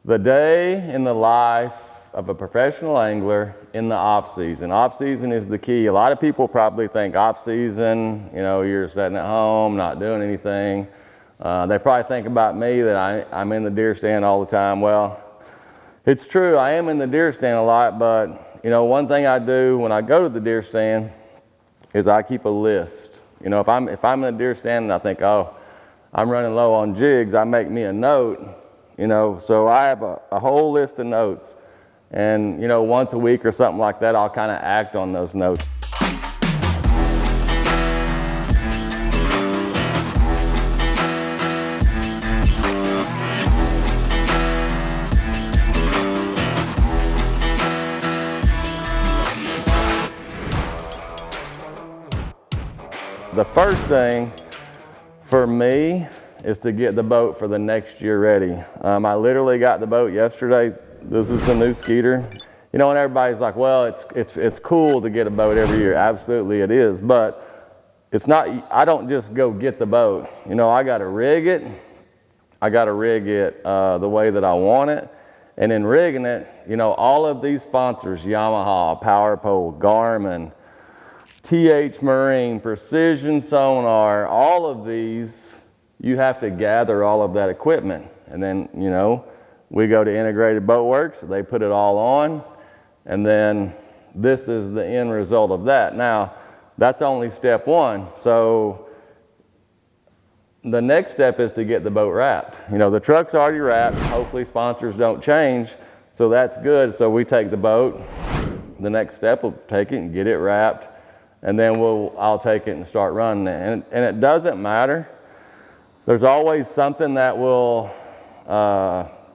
The day in the life of a professional angler in the off season. Off season is the key. A lot of people probably think off season, you know, you're sitting at home, not doing anything. They probably think about me that I'm in the deer stand all the time. Well, it's true, I am in the deer stand a lot, but you know, one thing I do when I go to the deer stand is I keep a list. You know, if I'm in the deer stand and I think, oh, I'm running low on jigs, I make me a note, you know, so I have a whole list of notes. And, you know, once a week or something like that, I'll kind of act on those notes. The first thing for me is to get the boat for the next year ready. I literally got the boat yesterday. This is the new Skeeter. You know, and everybody's like, well, it's cool to get a boat every year. Absolutely it is, but it's not, I don't just go get the boat. You know, I gotta rig it. I gotta rig it the way that I want it. And in rigging it, you know, all of these sponsors, Yamaha, PowerPole, Garmin, TH Marine, Precision Sonar, all of these, you have to gather all of that equipment. And then, you know, we go to Integrated Boat Works, they put it all on, and then this is the end result of that. Now, that's only step one. So the next step is to get the boat wrapped. You know, the truck's already wrapped. Hopefully sponsors don't change, so that's good. So we take the boat. The next step, we'll take it and get it wrapped, and then I'll take it and start running it. And it doesn't matter. There's always something that will,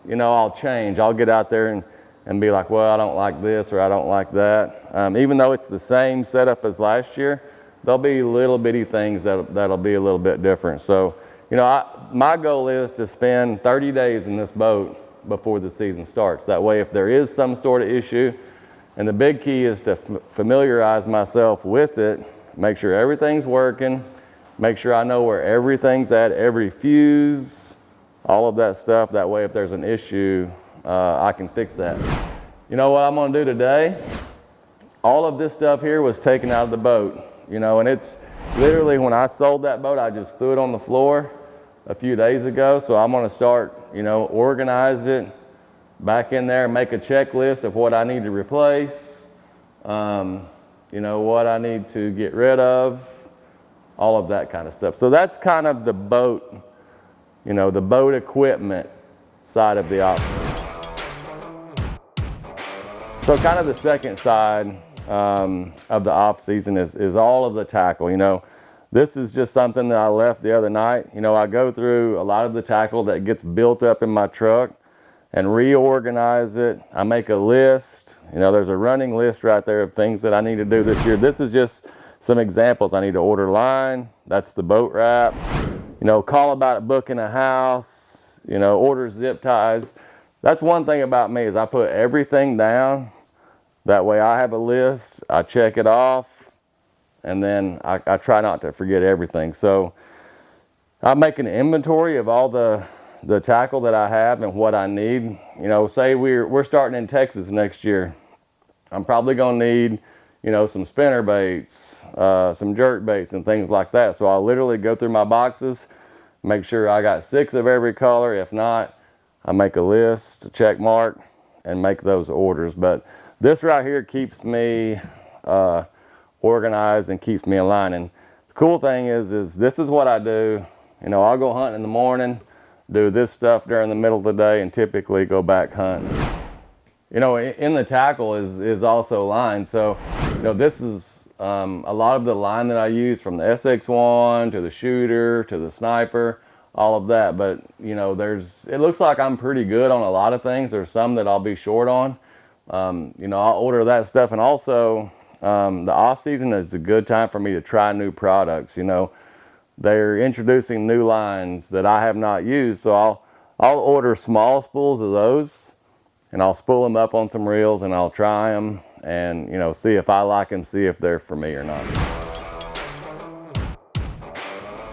you know, I'll change. I'll get out there and be like, well, I don't like this or I don't like that. Even though it's the same setup as last year, there'll be little bitty things that'll be a little bit different. So, you know, my goal is to spend 30 days in this boat before the season starts. That way, if there is some sort of issue, and the big key is to familiarize myself with it, make sure everything's working, make sure I know where everything's at, every fuse, all of that stuff. That way, if there's an issue, I can fix that. You know what I'm gonna do today? All of this stuff here was taken out of the boat, you know, and it's literally when I sold that boat, I just threw it on the floor a few days ago. So I'm gonna start, you know, organize it back in there, make a checklist of what I need to replace, you know, what I need to get rid of, all of that kind of stuff. So that's kind of the boat, you know, the boat equipment side of the operation. So kind of the second side of the off season is all of the tackle. You know, this is just something that I left the other night. You know, I go through a lot of the tackle that gets built up in my truck and reorganize it. I make a list. You know, there's a running list right there of things that I need to do this year. This is just some examples. I need to order line. That's the boat wrap. You know, call about it, booking a house, you know, order zip ties. That's one thing about me is I put everything down. That way I have a list, I check it off, and then I try not to forget everything. So I make an inventory of all the tackle that I have and what I need. You know, say we're starting in Texas next year. I'm probably gonna need, you know, some spinner baits, some jerk baits and things like that. So I'll literally go through my boxes, make sure I got 6 of every color. If not, I make a list, a check mark, and make those orders. But this right here keeps me organized and keeps me in line. And the cool thing is this is what I do. You know, I'll go hunting in the morning, do this stuff during the middle of the day, and typically go back hunting. You know, in the tackle is also line. So, you know, this is a lot of the line that I use, from the SX1 to the shooter to the sniper, all of that. But, you know, it looks like I'm pretty good on a lot of things. There's some that I'll be short on. You know, I'll order that stuff. And also, the off season is a good time for me to try new products. You know, they're introducing new lines that I have not used. So I'll order small spools of those, and I'll spool them up on some reels, and I'll try them and, you know, see if I like them, see if they're for me or not.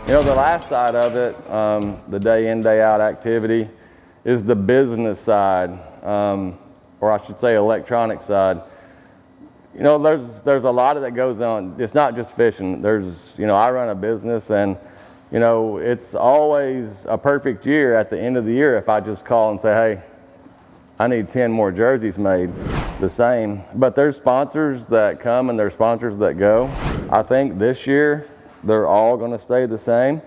You know, the last side of it, the day in, day out activity, is the business side, or I should say electronic side. You know, there's a lot of that goes on. It's not just fishing. There's, you know, I run a business, and, you know, it's always a perfect year at the end of the year if I just call and say, hey, I need 10 more jerseys made the same. But there's sponsors that come and there's sponsors that go. I think this year they're all going to stay the same.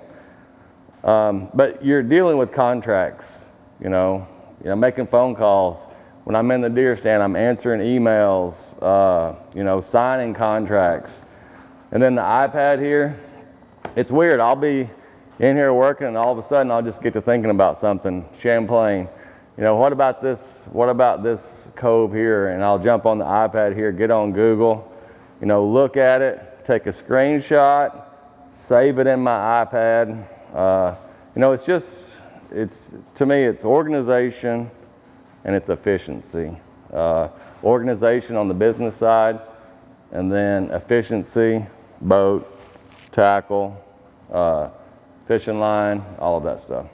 But you're dealing with contracts, you know, making phone calls. When I'm in the deer stand, I'm answering emails, you know, signing contracts. And then the iPad here, it's weird. I'll be in here working, and all of a sudden I'll just get to thinking about something. Champlain, you know, what about this cove here? And I'll jump on the iPad here, get on Google, you know, look at it, take a screenshot, save it in my iPad. You know, to me, it's organization and it's efficiency. Organization on the business side, and then efficiency, boat, tackle, fishing line, all of that stuff.